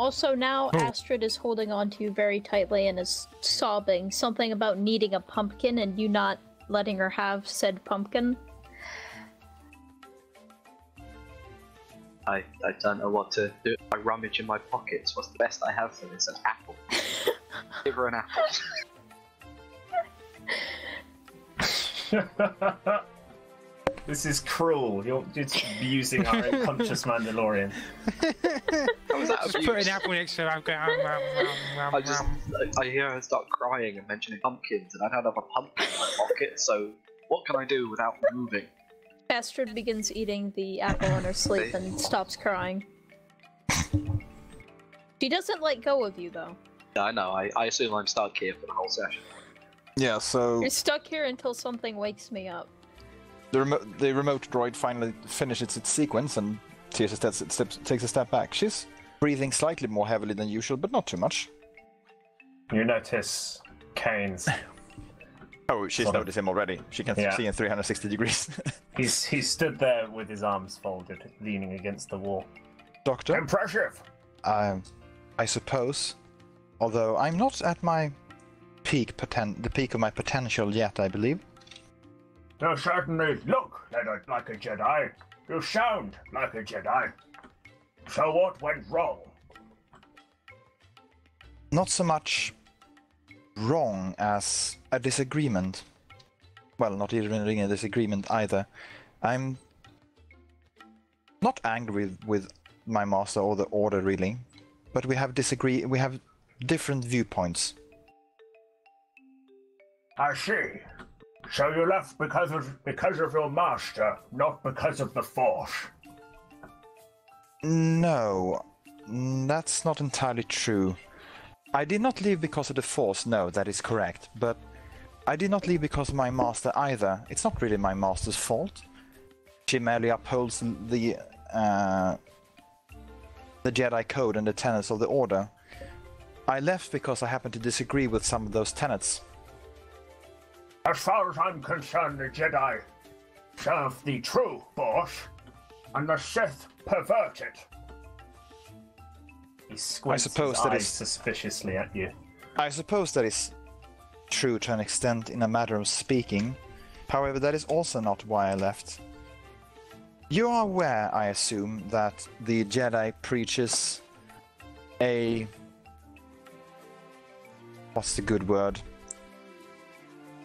Also, now Astrid is holding on to you very tightly and is sobbing. Something about needing a pumpkin and you not letting her have said pumpkin. I don't know what to do. I rummage in my pockets. What's the best I have for this? An apple. Give her an apple. This is cruel. You're just abusing our unconscious Mandalorian. How was that Just abuse? put an apple next to her. I hear her start crying and mentioning pumpkins, and I don't have a pumpkin in my pocket, so what can I do without moving? Astrid begins eating the apple in her sleep and stops crying. She doesn't let go of you, though. Yeah, I know. I assume I'm stuck here for the whole session. Yeah, so You're stuck here until something wakes me up. the remote droid finally finishes its sequence and takes a step back. She's breathing slightly more heavily than usual, but not too much. You notice Kains. Oh, she's noticed him already. She can see in 360 degrees. He's stood there with his arms folded, leaning against the wall. Doctor? Impressive! I suppose. Although I'm not at my the peak of my potential yet, I believe. You certainly look like a Jedi. You sound like a Jedi. So what went wrong? Not so much wrong as a disagreement. Well, not even a disagreement either. I'm not angry with my master or the order really, but we have different viewpoints. I see. So you left because of your master, not because of the Force. No, that's not entirely true. I did not leave because of the Force, no, that is correct. But I did not leave because of my master either. It's not really my master's fault. She merely upholds the Jedi Code and the tenets of the Order. I left because I happened to disagree with some of those tenets. As far as I'm concerned, the Jedi serve the true Force, and the Sith pervert it. He squints his eyes suspiciously at you. I suppose that is true to an extent in a matter of speaking. However, that is also not why I left. You are aware, I assume, that the Jedi preaches a... what's the good word?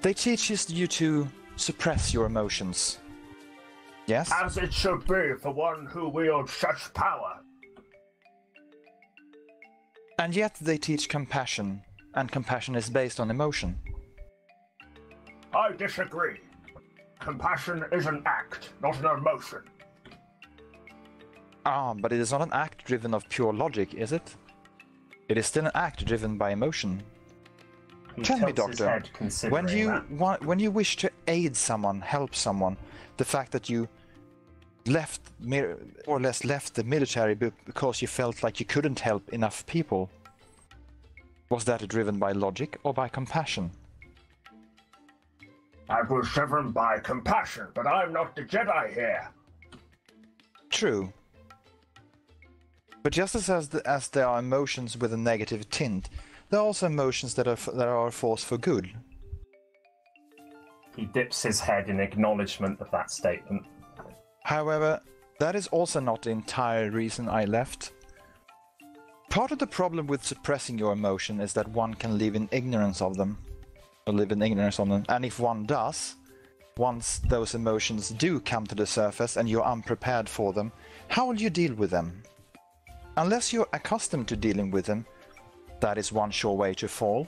They teaches you to suppress your emotions. Yes? As it should be for one who wields such power. And yet they teach compassion, and compassion is based on emotion. I disagree. Compassion is an act, not an emotion. Ah, but it is not an act driven of pure logic, is it? It is still an act driven by emotion. Tell me, Doctor, when you wish to aid someone, help someone, the fact that you more or less left the military because you felt like you couldn't help enough people, was that driven by logic or by compassion? I was driven by compassion, but I'm not the Jedi here. True. But just as there are emotions with a negative tint, there are also emotions that are a force for good. He dips his head in acknowledgement of that statement. However, that is also not the entire reason I left. Part of the problem with suppressing your emotion is that one can live in ignorance of them. And if one does, once those emotions do come to the surface and you're unprepared for them, how will you deal with them? Unless you're accustomed to dealing with them, that is one sure way to fall.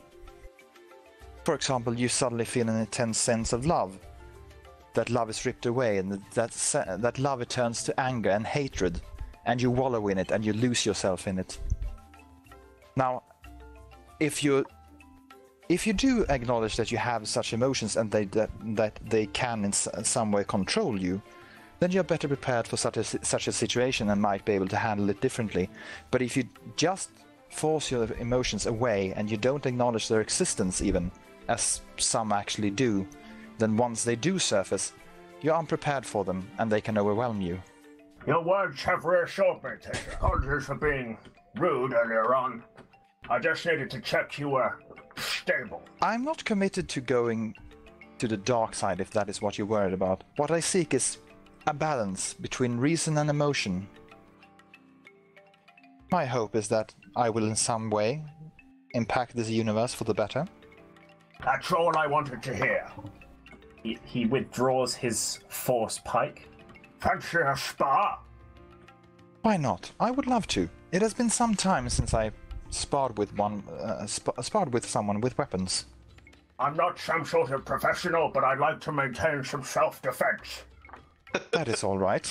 For example, you suddenly feel an intense sense of love. That love is ripped away, and that love turns to anger and hatred, and you wallow in it and you lose yourself in it. Now, if you do acknowledge that you have such emotions and that they can in some way control you, then you're better prepared for such a situation and might be able to handle it differently. But if you just force your emotions away and you don't acknowledge their existence even, as some actually do, then once they do surface, you're unprepared for them and they can overwhelm you. Your words have reassured me, Taylor. Apologies for being rude earlier on. I just needed to check you were stable. I'm not committed to going to the dark side if that is what you're worried about. What I seek is a balance between reason and emotion. My hope is that I will in some way impact this universe for the better. That's all I wanted to hear. He withdraws his force pike. Fancy a spar? Why not? I would love to. It has been some time since I sparred with someone with weapons. I'm not some sort of professional, but I'd like to maintain some self-defense. That is all right.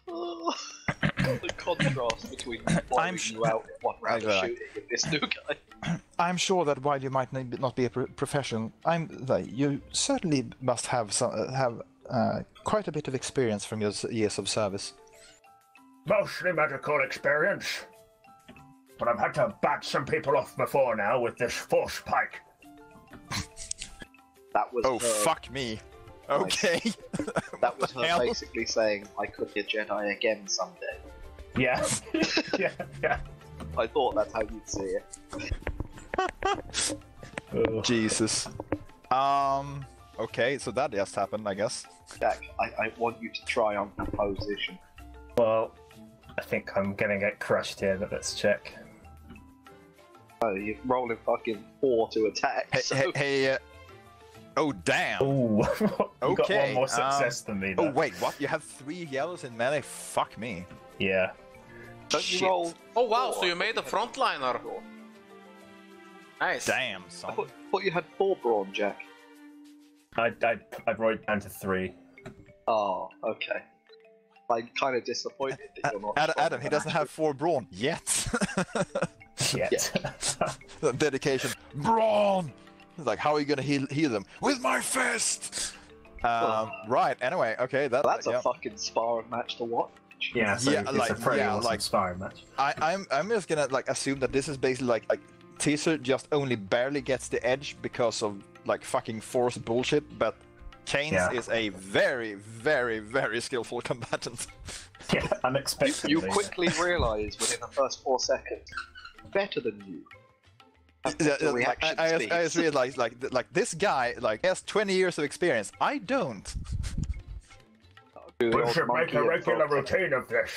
The contrast between blowing you out in one round and shooting at this new guy. I'm sure that while you might not be a professional, you certainly must have quite a bit of experience from your years of service. Mostly medical experience. But I've had to bat some people off before now with this force pike. That was Oh, her, fuck me. Okay. that was her hell? basically saying, I could be a Jedi again someday. Yeah. yeah. I thought that's how you'd see it. Jesus. Okay, so that just happened, I guess. Jack, I want you to try on composition. Well, I think I'm gonna get crushed here, but let's check. Oh, you're rolling fucking 4 to attack. Oh, damn. Ooh, you got Okay, one more success than me. Oh, Though. wait, what? You have 3 yellows in melee? Fuck me. Yeah. Don't Shit. you roll? Oh wow, so you made a frontliner. Nice. Damn, I son. thought you had 4 brawn, Jack. I brought it down to 3. Oh, okay. I'm kind of disappointed that you're not. Adam, he doesn't have 4 brawn yet. Yet. Dedication. Brawn! It's like, how are you gonna heal them? With my fist! Right, anyway, okay, That's yeah. a fucking sparring match to watch. Yeah, so Yeah, it's like- a pretty yeah, awesome like- sparring match. I'm just gonna assume that this is basically like Teaser just only barely gets the edge because of fucking force bullshit, but Kains is a very, very, very skillful combatant. Yeah, unexpectedly. You quickly realise within the first 4 seconds, better than you. I just realized this guy has 20 years of experience. I don't. We should make a regular routine of this.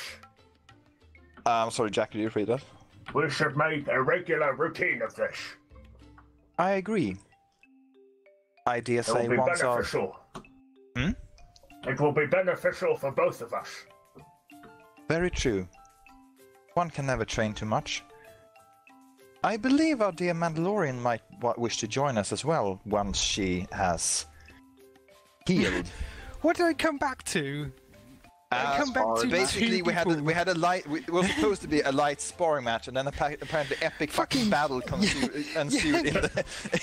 Sorry, Jack, did you read that? We should make a regular routine of this. I agree. I dare It will say be once our... beneficial. Hmm? It will be beneficial for both of us. Very true. One can never train too much. I believe our dear Mandalorian might wish to join us as well once she has healed. What did I come back to? I come back to basically, two we had people. a light. We were supposed to be a light sparring match, and then apparently epic fucking battle ensued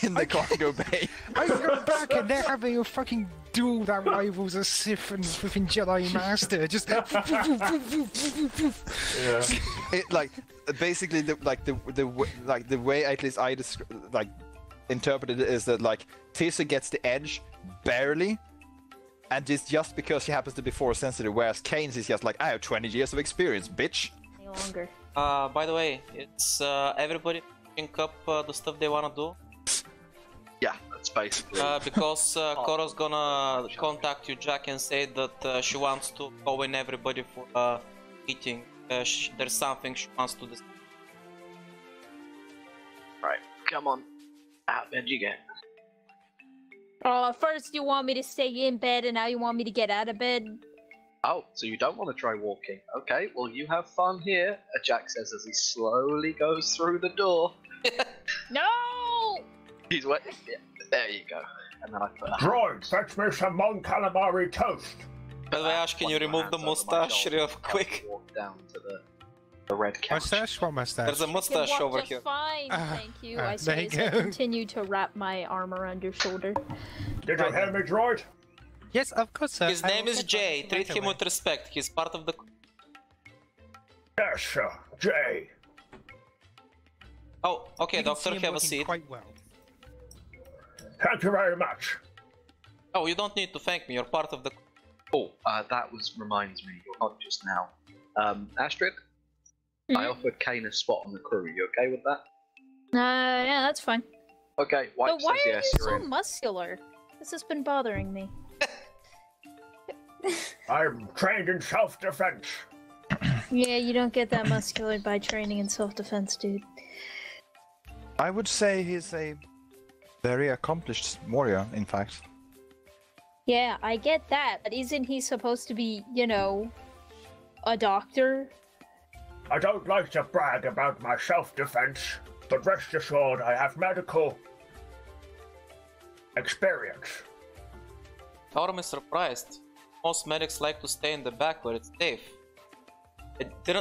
in the cargo bay. I go back and they're having a fucking duel that rivals a Sith and flipping Jedi Master. Just It basically the way at least I interpreted it is that Tisa gets the edge barely. And it's just because she happens to be force sensitive, whereas Kains is just I have 20 years of experience, bitch. Any longer. By the way, it's everybody picking up the stuff they wanna do. Yeah, that's basically. Because Cora's gonna contact you, Jack, and say that she wants to call in everybody for a meeting. There's something she wants to discuss. Right, come on. Out bed you get. Oh, first you want me to stay in bed, and now you want me to get out of bed? Oh, so you don't want to try walking? Okay, well you have fun here. Jack says as he slowly goes through the door. No! He's waiting. Yeah, there you go. And then I put. Droid, fetch me some Mon Calamari toast. By the way, Ash, can you remove the mustache real quick? Walk down to the red couch. mustache? What mustache? There's a mustache Can walk over just here. fine, thank you. I there say you as I go. continue to wrap my arm around your shoulder. Did you hear me, Droid? Yes, of course, sir. His I name will is get Jay. that Treat right him away. with respect. He's part of the. Yes, sir. Jay. Oh, okay, You can doctor, see him have a working seat. Quite well. Thank you very much. Oh, you don't need to thank me. You're part of the. Oh, that reminds me. You're not just now Astrid, I offered Kain a spot on the crew. You okay with that? Yeah, that's fine. Okay, White But why says are yes, you you're so in. muscular? This has been bothering me. I'm trained in self-defense. Yeah, you don't get that muscular by training in self-defense, dude. I would say he's a very accomplished warrior, in fact. Yeah, I get that, but isn't he supposed to be, you know, a doctor? I don't like to brag about my self-defense, but rest assured I have medical experience. Torm is surprised. Most medics like to stay in the back where it's safe.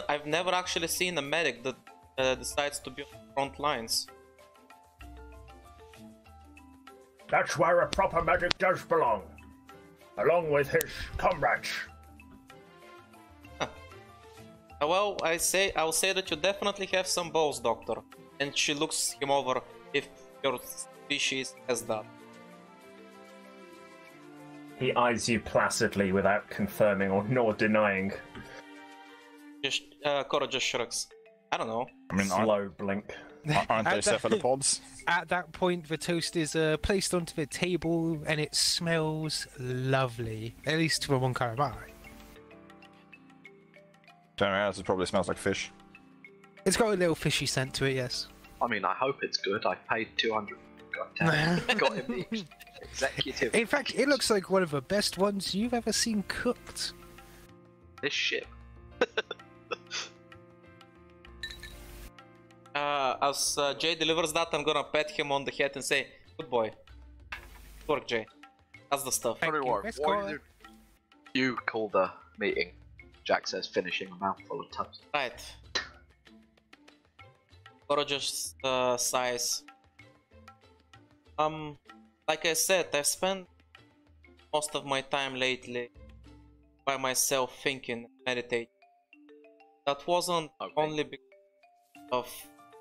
I've never actually seen a medic that decides to be on the front lines. That's where a proper medic does belong, along with his comrades. Well, I'll say that you definitely have some balls, Doctor. And she looks him over if your species has that. He eyes you placidly without confirming or nor denying. Cora just shrugs. I don't know. I mean, Slow blink. aren't they cephalopods? At that point, the toast is placed onto the table, and it smells lovely. At least to the one kind of eye. It probably smells like fish. It's got a little fishy scent to it, yes. I mean, I hope it's good. I paid 200. Goddamn. Got him the executive. In fact, it looks like one of the best ones you've ever seen cooked. This ship. As Jay delivers that, I'm gonna pat him on the head and say, "Good boy. Good work, Jay. That's the stuff." Thank you. What Let's are go. you doing? You call the meeting. Jack says, finishing a mouthful of tubs. Right. Cora just sighs. Like I said, I've spent most of my time lately by myself thinking, meditating. That wasn't only because of,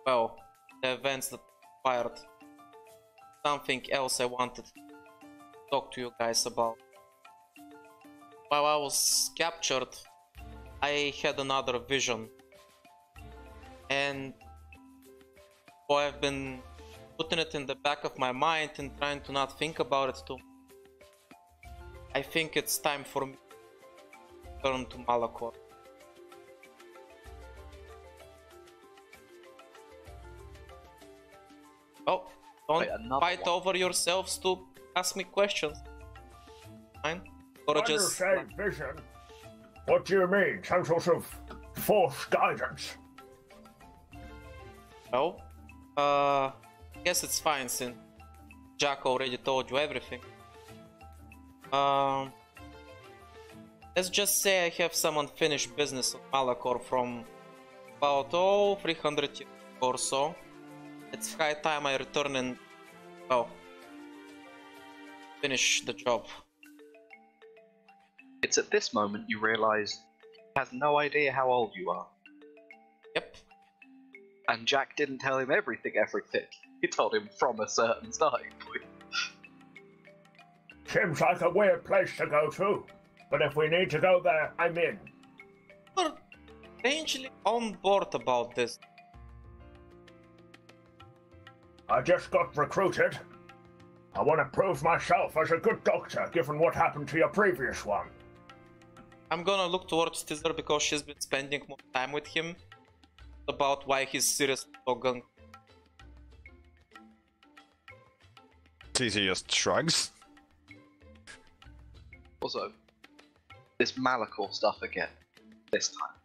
well, the events that inspired. Something else I wanted to talk to you guys about. While I was captured, I had another vision. And boy, I've been putting it in the back of my mind and trying to not think about it too. I think it's time for me to turn to Malachor. Oh, don't Wait, another fight one. over yourselves to ask me questions. Fine? Or When you just... say vision, what do you mean? Some sort of force guidance? Well, I guess it's fine since Jack already told you everything. Let's just say I have some unfinished business on Malachor from about 300 years or so. It's high time I return and, well, finish the job. It's at this moment you realise he has no idea how old you are. Yep. And Jack didn't tell him everything. He told him from a certain starting point. Seems like a weird place to go to, but if we need to go there, I'm in. We're strangely on board about this. I just got recruited. I want to prove myself as a good doctor, given what happened to your previous one. I'm gonna look towards Tizzer because she's been spending more time with him. About why he's seriously so gung. He just shrugs. Also, this Malachor stuff again. This time.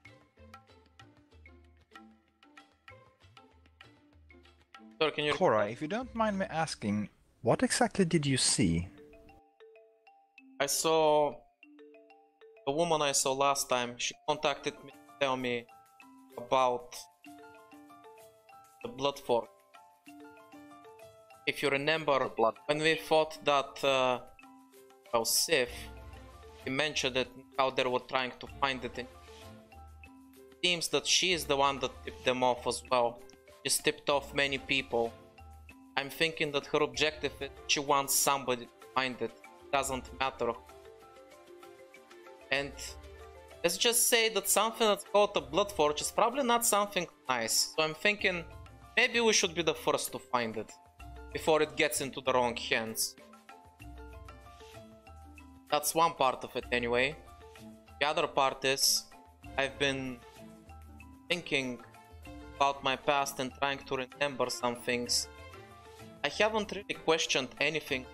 Sorry, can you... Cora, if you don't mind me asking, what exactly did you see? I saw... The woman I saw last time, she contacted me to tell me about the blood force. If you remember, when we fought that well, Sith, he mentioned it, how they were trying to find it. And it seems that she is the one that tipped them off as well. She's tipped off many people. I'm thinking that her objective is she wants somebody to find it. It doesn't matter. And let's just say that something that's called a Bloodforge is probably not something nice. So I'm thinking maybe we should be the first to find it before it gets into the wrong hands. That's one part of it anyway. The other part is I've been thinking about my past and trying to remember some things. I haven't really questioned anything.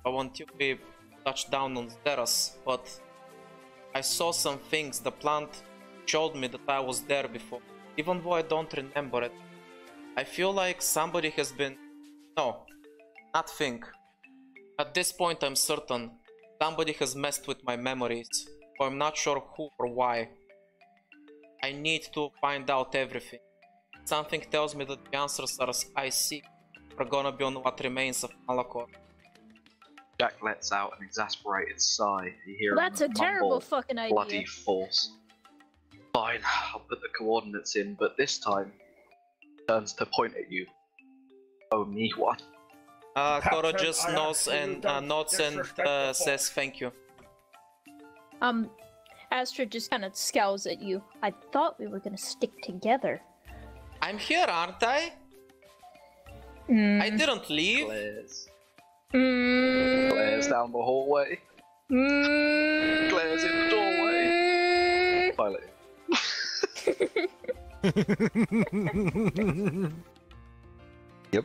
I want you to touch down on Zeros, but I saw some things. The plant showed me that I was there before, even though I don't remember it. I feel like somebody has been... No, not think. At this point I'm certain somebody has messed with my memories, but I'm not sure who or why. I need to find out everything. Something tells me that the answers I seek are gonna be on what remains of Malachor. Jack lets out an exasperated sigh. You hear That's a him terrible mumble, fucking idea. bloody force. Fine, I'll put the coordinates in, but this time turns to point at you. Oh me, what? Koro just I nods and disrespect says thank you. Astrid just kind of scowls at you. I thought we were gonna stick together. I'm here, aren't I? I didn't leave. Glares. Glares down the hallway. Glares in the doorway. Violet. Yep.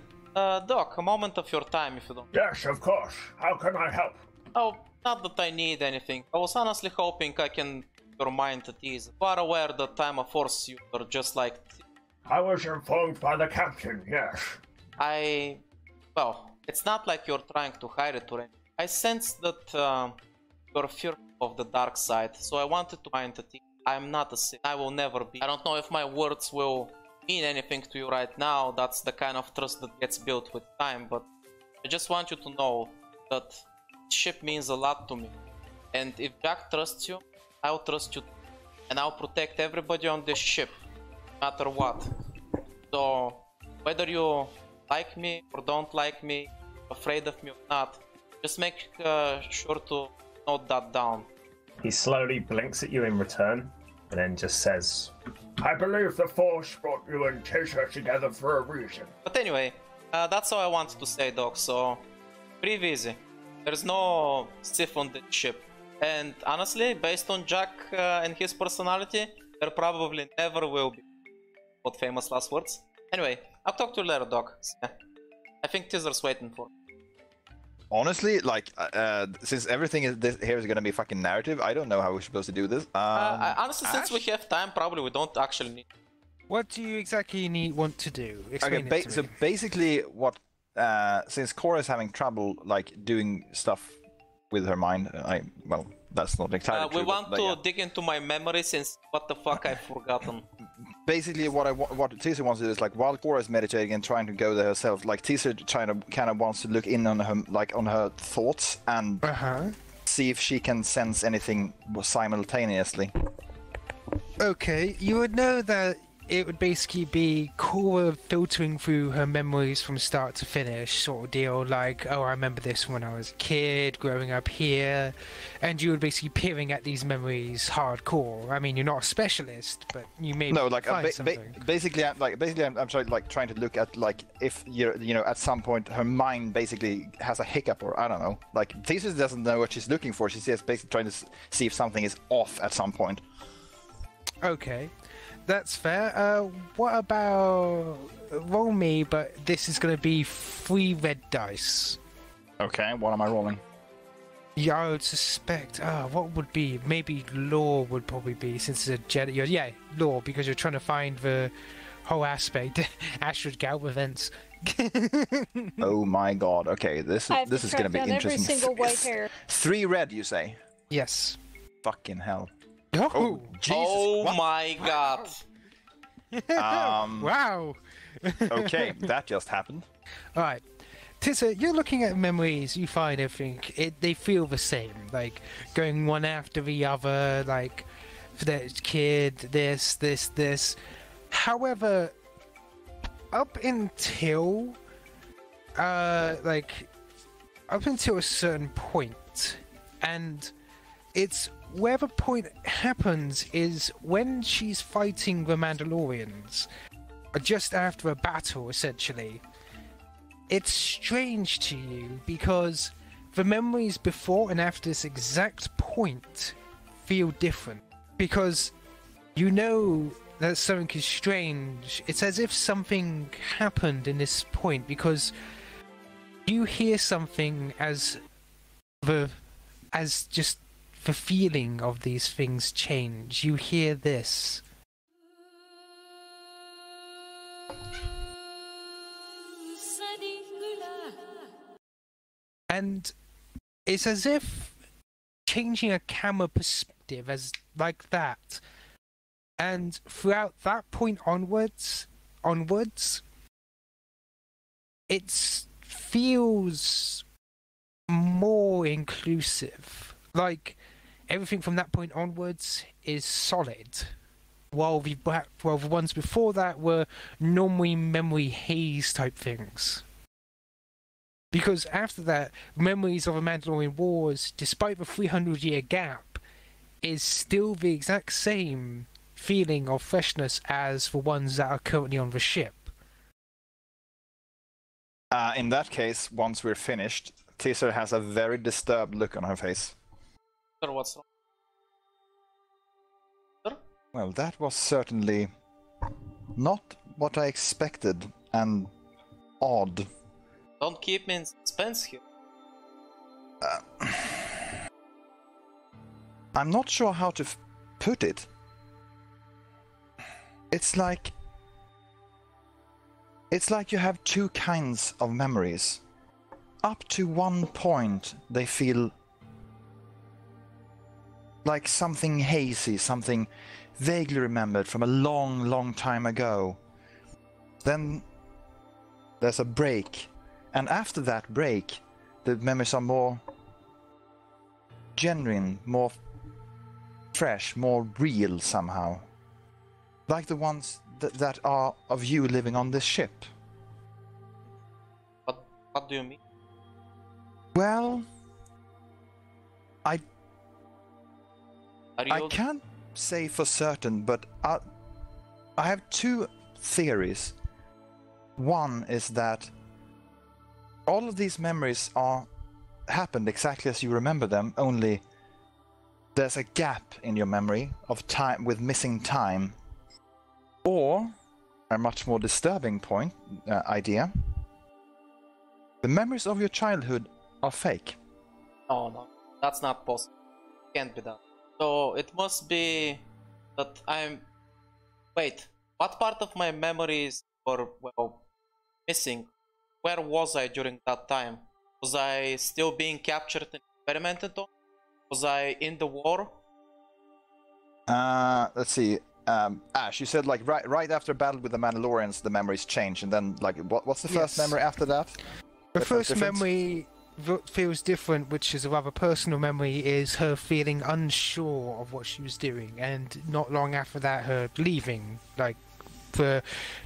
Doc, a moment of your time if you don't. Yes, of course. How can I help? Oh, not that I need anything. I was honestly hoping I can keep your mind at ease. You are aware that I'm a Force user, just like... I was informed by the captain, yes. Well, it's not like you're trying to hide it or anything. I sense that you're fearful of the dark side, so I wanted to mind at ease. I'm not a Sith. I will never be. I don't know if my words will mean anything to you right now. That's the kind of trust that gets built with time, but I just want you to know that this ship means a lot to me. And if Jack trusts you, I'll trust you. And I'll protect everybody on this ship, no matter what. So, whether you like me or don't like me, afraid of me or not, just make sure to note that down. He slowly blinks at you in return, and then just says, I believe the Force brought you and Tisha together for a reason. But anyway, that's all I wanted to say, Doc, so breathe easy. There's no Sith on the ship. And honestly, based on Jack and his personality, there probably never will be. What famous last words? Anyway, I'll talk to you later, Doc. I think Teaser's waiting for me. Honestly, like, since everything here is gonna be fucking narrative, I don't know how we're supposed to do this. Honestly, since Ash? we have time, probably we don't actually need. What do you exactly want to do? Explain Okay, it to so me. basically, what since Cora is having trouble like doing stuff with her mind, well, that's not entirely true. We want but, to yeah. dig into my memory since what the fuck I've forgotten. Basically, what Teaser wants to do is like while Cora is meditating and trying to go there herself, like Teaser kind of wants to look in on her on her thoughts and see if she can sense anything simultaneously. Okay, you would know that it would basically be Cora filtering through her memories from start to finish, sort of deal, like, oh, I remember this when I was a kid, growing up here, and you would basically peering at these memories hardcore. I mean, you're not a specialist, but you may find something. Basically, I'm trying to look at like if at some point her mind basically has a hiccup or I don't know. Like Thesis doesn't know what she's looking for. She's just basically trying to see if something is off at some point. Okay. That's fair. What about roll me, but this is going to be 3 red dice. Okay, what am I rolling? Yeah, I would suspect. What would be? Maybe law would probably be, since it's a Jedi. Yeah, law, because you're trying to find the whole aspect. Astrid Galp events. Oh my god. Okay, this is going to be interesting. Every single white hair. 3 red, you say? Yes. Fucking hell. Oh, Jesus! Oh what? my god! Wow. Okay, that just happened. All right, Tissa, you're looking at memories. You find everything. They feel the same, like going one after the other. Like for that kid, this. However, up until a certain point, and it's where the point happens is when she's fighting the Mandalorians, just after a battle, essentially. It's strange to you because the memories before and after this exact point feel different. Because you know that something is strange. It's as if something happened in this point because you hear something as just the feeling of these things change. You hear this. And it's as if changing a camera perspective as like that. And throughout that point onwards, it feels more inclusive. Like everything from that point onwards is solid, while the ones before that were normally memory haze type things. Because after that, memories of the Mandalorian Wars, despite the 300-year gap, is still the exact same feeling of freshness as the ones that are currently on the ship. In that case, once we're finished, Teaser has a very disturbed look on her face. What's wrong? Well, that was certainly not what I expected, and odd. Don't keep me in suspense here. I'm not sure how to put it. It's like you have two kinds of memories. Up to one point, they feel like something hazy, something vaguely remembered from a long, long time ago. Then there's a break, and after that break, the memories are more genuine, more fresh, more real somehow. Like the ones that are of you living on this ship. What do you mean? Well, I Are you can't say for certain, but I have two theories. One is that all of these memories happened exactly as you remember them, only there's a gap in your memory of time with missing time. Or, a much more disturbing idea, the memories of your childhood are fake. No, that's not possible. Can't be that. So it must be that Wait, what part of my memories were missing? Where was I during that time? Was I still being captured and experimented on? Was I in the war? Let's see. Ash, you said like right after battle with the Mandalorians, the memories change, and then like what's the first memory after that? The first memory that feels different, which is a rather personal memory, is her feeling unsure of what she was doing, and not long after that, her leaving, like the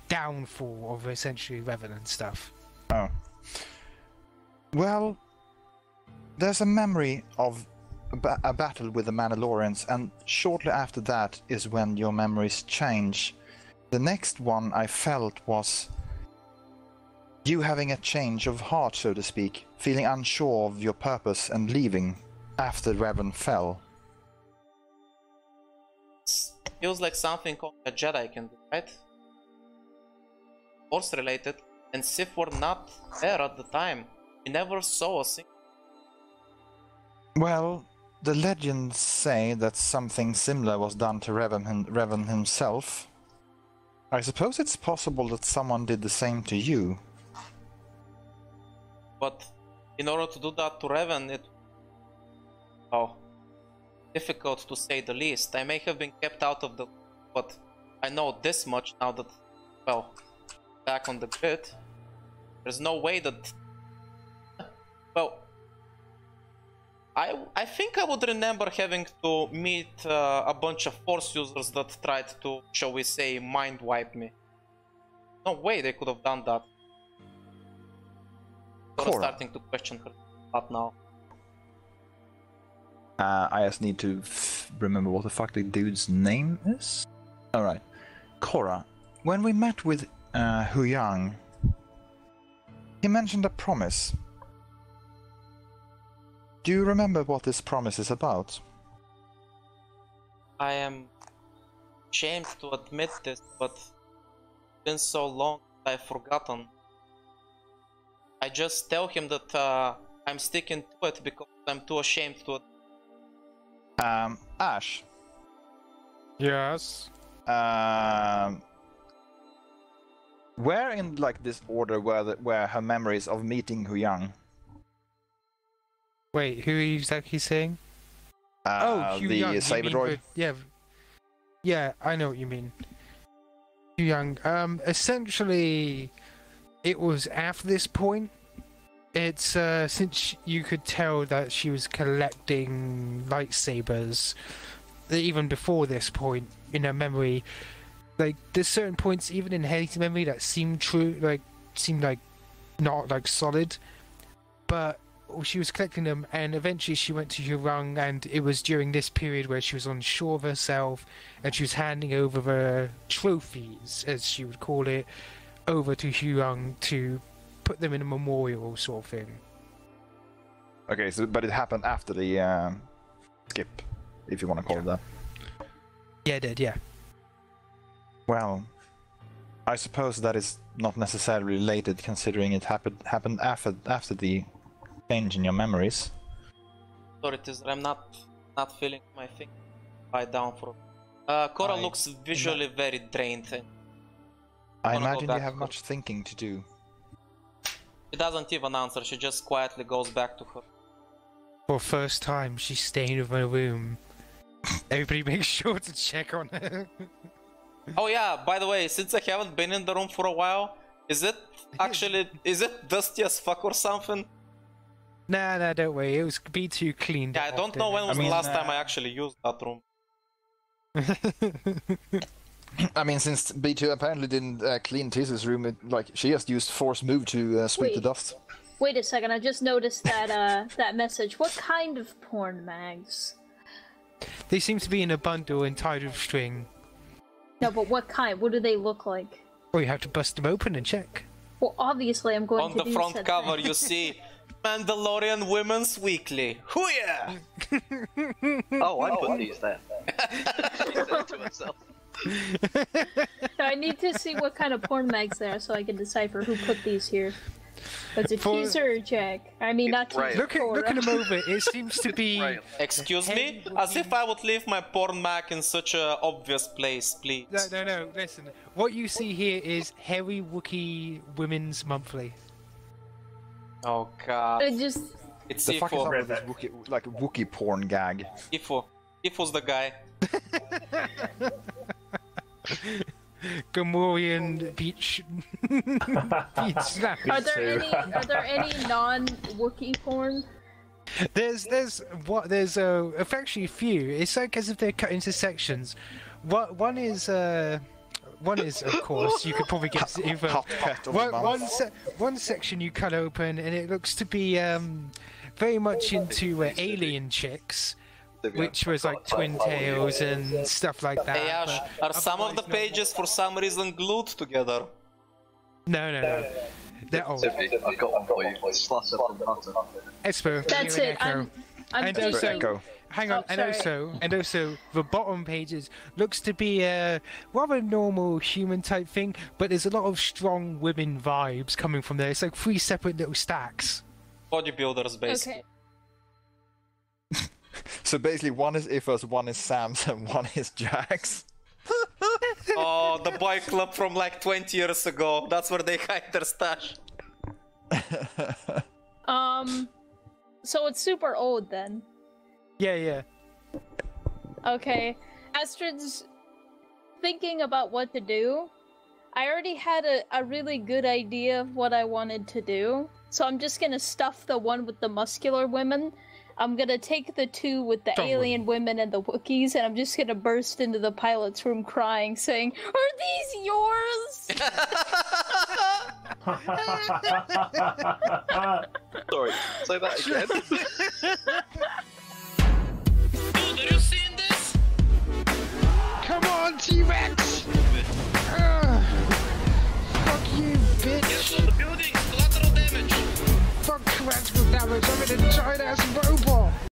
downfall of essentially Revan and stuff. Oh. Well, there's a memory of a battle with the Mandalorians, and shortly after that is when your memories change. The next one I felt was you having a change of heart, so to speak, feeling unsure of your purpose and leaving after Revan fell. Feels like something a Jedi can do, right? Force related, and Sith were not there at the time. We never saw a single. Well, the legends say that something similar was done to Revan himself. I suppose it's possible that someone did the same to you. But in order to do that to Revan, it difficult to say the least. I may have been kept out of the, but I know this much now that, back on the grid, there's no way that, I think I would remember having to meet a bunch of Force users that tried to, shall we say, mind wipe me. No way they could have done that. I'm starting to question her a lot now. I just need to remember what the fuck the dude's name is. Alright. Cora, when we met with Hu Yang, he mentioned a promise. Do you remember what this promise is about? I am ashamed to admit this, but it's been so long I've forgotten. I just tell him that I'm sticking to it because I'm too ashamed to. Ash. Yes. Where in like this order were her memories of meeting Hu Yang? Wait, who are you exactly saying? Hu the Yang, Saber droid. Yeah, I know what you mean. Hu Yang. Essentially, it was after this point. It's since you could tell that she was collecting lightsabers, even before this point in her memory. Like, there's certain points even in Haley's memory that seem true, seem like not like solid, but she was collecting them, and eventually she went to Hurung, and it was during this period where she was unsure of herself, and she was handing over the trophies, as she would call it, over to Hurung to put them in a memorial sort of thing. Okay, so but it happened after the skip, if you want to call it that. Yeah, it did, yeah. Well, I suppose that is not necessarily related, considering it happened after the change in your memories. Sorry, I'm not feeling my thing. Lie down for. Cora looks visually very drained. I imagine you have much thinking to do. She doesn't even answer. She just quietly goes back to her. For first time, she's staying in my room. Everybody make sure to check on her. Oh yeah, by the way, since I haven't been in the room for a while, is it dusty as fuck or something? Nah, don't worry. It was B2 cleaned. Yeah, I don't know when was the last time I actually used that room. I mean, since B2 apparently didn't clean Tissa's room, she just used force move to sweep the dust. Wait a second, I just noticed that that message. What kind of porn mags? They seem to be in a bundle and tied with string. No, but what kind? What do they look like? Well, you have to bust them open and check. Well, obviously I'm going to do On the front said cover, thing. you see Mandalorian Women's Weekly. Hooyah! Oh, I put these there. She said to herself. I need to see what kind of porn mags there so I can decipher who put these here. It's a teaser check. I mean, not teaser. Looking them over, it seems to be... Excuse me? As if I would leave my porn mag in such a obvious place, please. No, listen. What you see here is Hairy Wookiee Women's Monthly. Oh god. It's The fuck is up Ifo. with this Wookiee porn gag? Ifo's the guy. Gamorrean beach snap. Are there any non-Wookiee porn? There's actually a few. It's like as if they're cut into sections. One is of course you could probably guess it either. Hot pet on the mouth. One section you cut open and it looks to be very much into alien chicks. Which was like twin tails and stuff like that. Hey Ash, are some of the pages for some reason glued together? No. They're old. Sibby, I've got one for you. Slash up and butter. Esper, That's you're an it. echo. I'm And taking... also- Echo. Hang on, Oh, sorry. and also the bottom pages looks to be a rather normal human type thing, but there's a lot of strong women vibes coming from there. It's like 3 separate little stacks. Bodybuilders, basically. Okay. So basically, one is Ifos, one is Sam's, and one is Jack's. Oh, the boy club from like 20 years ago. That's where they hide their stash. So it's super old then. Yeah. Okay. Astrid's thinking about what to do. I already had a really good idea of what I wanted to do. So I'm just gonna stuff the one with the muscular women. I'm gonna take the 2 with the alien women and the Wookiees, and I'm just gonna burst into the pilot's room crying, saying, "Are these yours?" Sorry, say that again. practical damage. I'm an giant ass robot.